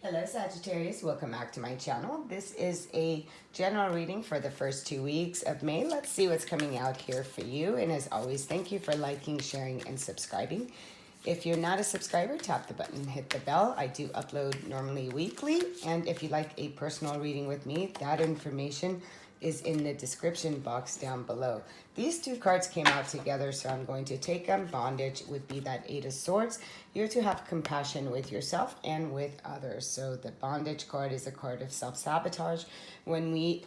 Hello Sagittarius, welcome back to my channel. This is a general reading for the first 2 weeks of May. Let's see what's coming out here for you. And as always, thank you for liking, sharing, and subscribing. If you're not a subscriber, tap the button, hit the bell. I do upload normally weekly. And if you'd like a personal reading with me, that information is in the description box down below. These two cards came out together, so I'm going to take them. Bondage would be that Eight of Swords. You're to have compassion with yourself and with others. So the bondage card is a card of self-sabotage. When we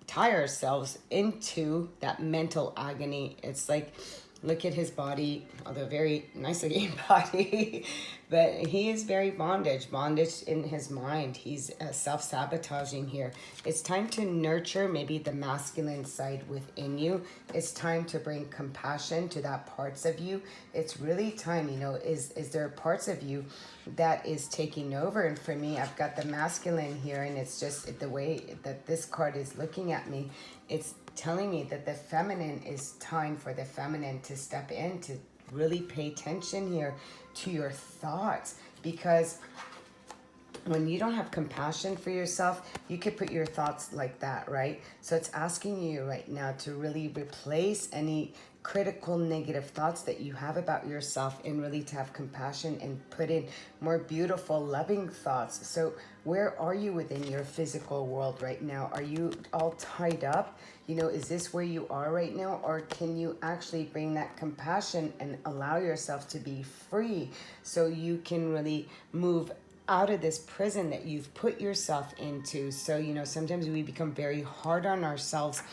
tie ourselves into that mental agony, it's like, look at his body, although very nice looking body, but he is very bondage in his mind. He's self-sabotaging here. It's time to nurture maybe the masculine side within you. It's time to bring compassion to that parts of you. It's really time, is there parts of you that is taking over? And for me, I've got the masculine here, and it's just the way that this card is looking at me. It's telling me that the feminine is time for the feminine to step in, to really pay attention here to your thoughts, because when you don't have compassion for yourself, you could put your thoughts like that, right? So it's asking you right now to really replace any critical negative thoughts that you have about yourself, and really to have compassion and put in more beautiful, loving thoughts. So where are you within your physical world right now? Are you all tied up? Is this where you are right now? Or can you actually bring that compassion and allow yourself to be free, so you can really move out of this prison that you've put yourself into? So, sometimes we become very hard on ourselves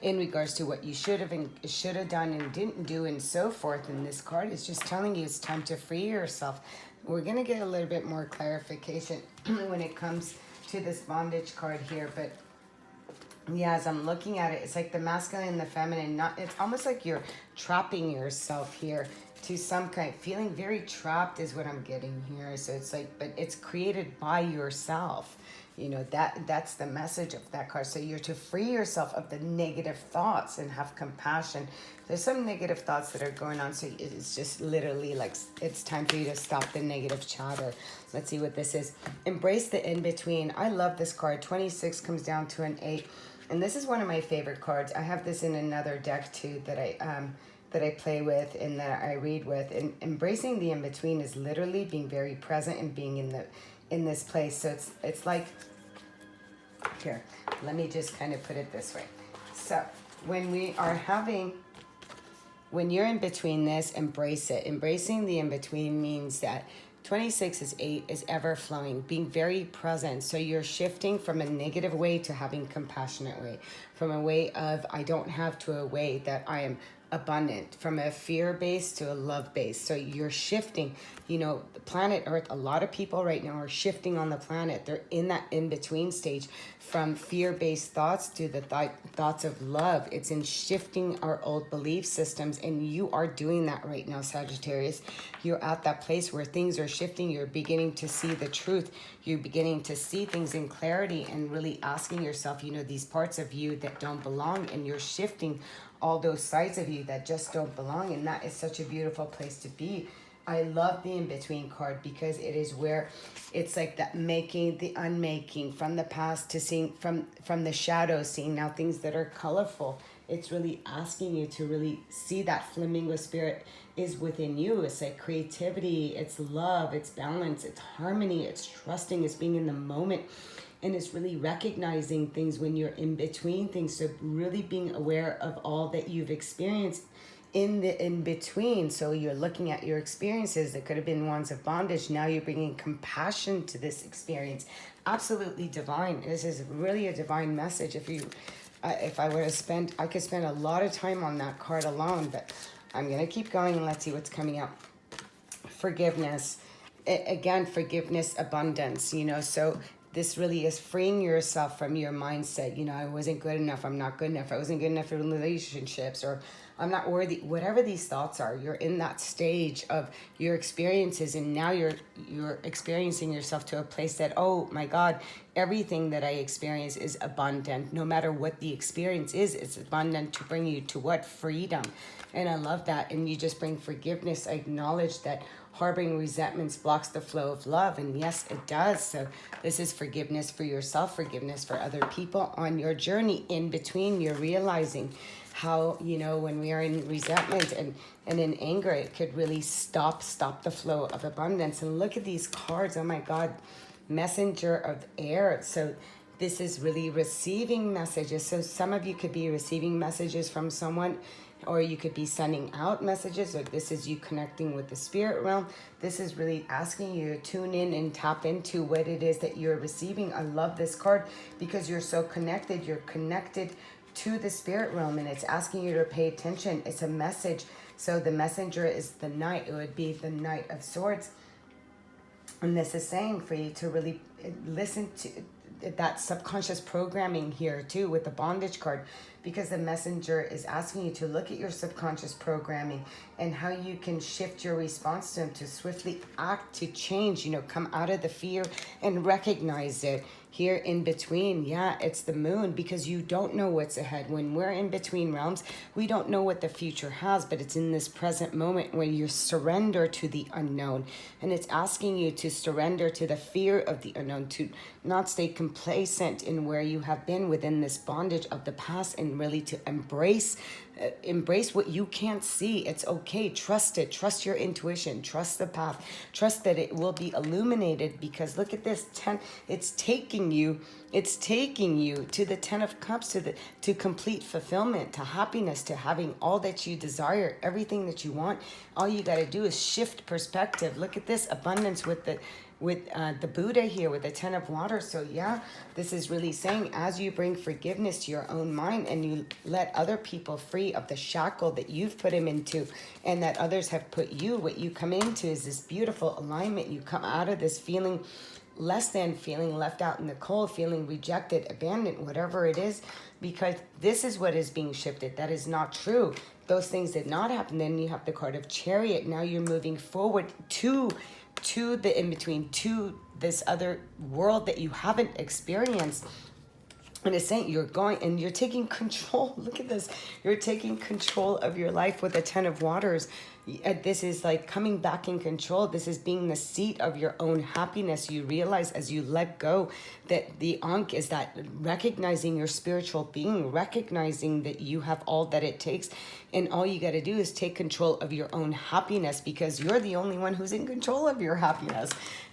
in regards to what you should have done and didn't do, and so forth. And this card is just telling you it's time to free yourself. We're going to get a little bit more clarification when it comes to this bondage card here. But yeah, as I'm looking at it, it's like the masculine and the feminine. It's almost like you're trapping yourself here to some kind, feeling very trapped is what I'm getting here. So it's like, but it's created by yourself. That's the message of that card. So you're to free yourself of the negative thoughts and have compassion. There's some negative thoughts that are going on, so it's just literally like it's time for you to stop the negative chatter. Let's see what this is. Embrace the in-between. I love this card. 26 comes down to an 8. And this is one of my favorite cards. I have this in another deck too that I play with and that I read with. And embracing the in-between is literally being very present and being in this place. So it's like, here, let me just kind of put it this way. So when you're in between this, embrace it. Embracing the in-between means that 26 is 8 is ever flowing, being very present. So you're shifting from a negative way to having compassionate way, from a way of I don't have to a way that I am abundant, from a fear base to a love base. So you're shifting, the planet Earth, a lot of people right now are shifting on the planet. They're in that in-between stage from fear-based thoughts to the thoughts of love. It's in shifting our old belief systems, and you are doing that right now, Sagittarius. You're at that place where things are shifting. You're beginning to see the truth. You're beginning to see things in clarity and really asking yourself, these parts of you that don't belong, and you're shifting all those sides of you that just don't belong. And that is such a beautiful place to be. I love the in-between card because it is where it's like that making, the unmaking, from the past to seeing from the shadows, seeing now things that are colorful. It's really asking you to really see that flamingo spirit is within you. It's like creativity, it's love, it's balance, it's harmony, it's trusting, it's being in the moment. And it's really recognizing things when you're in between things. So really being aware of all that you've experienced in the in-between. So you're looking at your experiences that could have been ones of bondage. Now you're bringing compassion to this experience. Absolutely divine. This is really a divine message. If I were to spend, I could spend a lot of time on that card alone, but I'm going to keep going and let's see what's coming out. Forgiveness. Again, forgiveness, abundance, so this really is freeing yourself from your mindset. I wasn't good enough. I'm not good enough. I wasn't good enough in relationships, or I'm not worthy. Whatever these thoughts are, you're in that stage of your experiences, and now you're experiencing yourself to a place that, oh my God, everything that I experience is abundant. No matter what the experience is, it's abundant to bring you to what? Freedom. And I love that. And you just bring forgiveness. I acknowledge that harboring resentments blocks the flow of love. And yes, it does. So this is forgiveness for yourself, forgiveness for other people on your journey. In between, you're realizing how, when we are in resentment and in anger, it could really stop the flow of abundance. And look at these cards. Oh my God, messenger of air. So this is really receiving messages. So some of you could be receiving messages from someone, or you could be sending out messages, or this is you connecting with the spirit realm. This is really asking you to tune in and tap into what it is that you're receiving. I love this card because you're so connected. You're connected to the spirit realm, and it's asking you to pay attention. It's a message. So the messenger is the knight. It would be the Knight of Swords. And this is saying for you to really listen to that subconscious programming here too with the bondage card, because the messenger is asking you to look at your subconscious programming and how you can shift your response to them, to swiftly act, to change, come out of the fear and recognize it. Here in between, yeah, it's the moon, because you don't know what's ahead. When we're in between realms, we don't know what the future has, but it's in this present moment where you surrender to the unknown. And it's asking you to surrender to the fear of the unknown, to not stay complacent in where you have been within this bondage of the past, and really to embrace what you can't see. It's okay. Trust it. Trust your intuition. Trust the path. Trust that it will be illuminated, because look at this 10. It's taking you to the 10 of Cups, to complete fulfillment, to happiness, to having all that you desire, everything that you want. All you got to do is shift perspective. Look at this abundance with the Buddha here, with the 10 of Water. So yeah, this is really saying, as you bring forgiveness to your own mind and you let other people free of the shackle that you've put them into and that others have put you, what you come into is this beautiful alignment. You come out of this feeling less than, feeling left out in the cold, feeling rejected, abandoned, whatever it is, because this is what is being shifted. That is not true. Those things did not happen. Then you have the card of Chariot. Now you're moving forward to the in-between, to this other world that you haven't experienced. And it's saying you're going and you're taking control. Look at this. You're taking control of your life with the 10 of Waters. This is like coming back in control. This is being the seat of your own happiness. You realize as you let go that the Ankh is that recognizing your spiritual being, recognizing that you have all that it takes. And all you got to do is take control of your own happiness, because you're the only one who's in control of your happiness.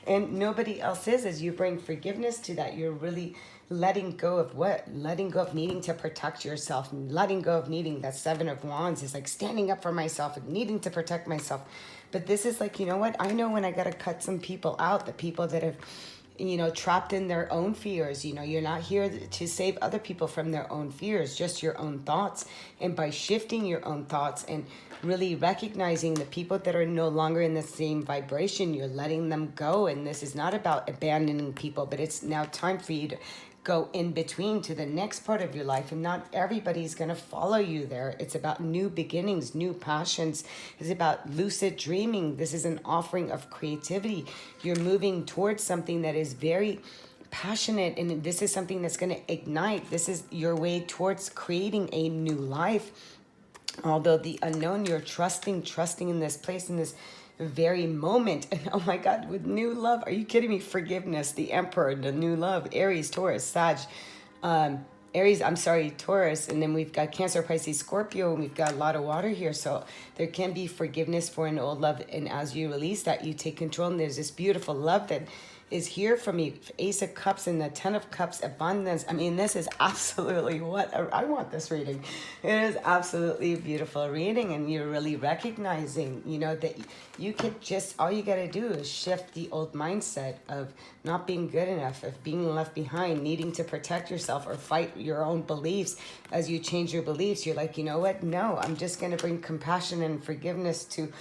And nobody else is. As you bring forgiveness to that, you're really letting go of what? Letting go of needing to protect yourself, and letting go of needing. That 7 of Wands is like standing up for myself and needing to protect myself. But this is like, you know what? I know when I got to cut some people out, the people that have, trapped in their own fears. You're not here to save other people from their own fears, just your own thoughts. And by shifting your own thoughts and really recognizing the people that are no longer in the same vibration, you're letting them go. And this is not about abandoning people, but it's now time for you to go in between to the next part of your life. And not everybody's going to follow you there. It's about new beginnings, new passions. It's about lucid dreaming. This is an offering of creativity. You're moving towards something that is very passionate, and this is something that's going to ignite. This is your way towards creating a new life. Although the unknown, you're trusting in this place, in this very moment. And oh my God, with new love, are you kidding me? Forgiveness, the Emperor, the new love, Aries, Taurus, Sag, Taurus, and then we've got Cancer, Pisces, Scorpio, and we've got a lot of water here. So there can be forgiveness for an old love, and as you release that, you take control, and there's this beautiful love that is here from you. Ace of Cups and the 10 of Cups, abundance. I mean, this is absolutely I want this reading. It is absolutely a beautiful reading, and you're really recognizing, that you could just, all you got to do is shift the old mindset of not being good enough, of being left behind, needing to protect yourself or fight your own beliefs. As you change your beliefs, you're like, you know what? No, I'm just going to bring compassion and forgiveness to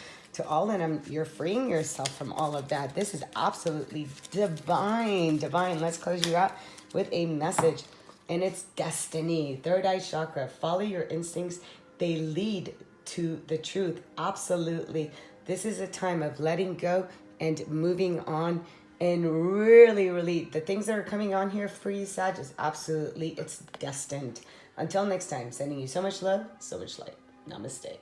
all, and you're freeing yourself from all of that. This is absolutely divine. Let's close you out with a message, and it's destiny. Third eye chakra. Follow your instincts. They lead to the truth. Absolutely. This is a time of letting go and moving on, and really, the things that are coming on here for you, Sag, is absolutely, it's destined. Until next time, sending you so much love, so much light. Namaste.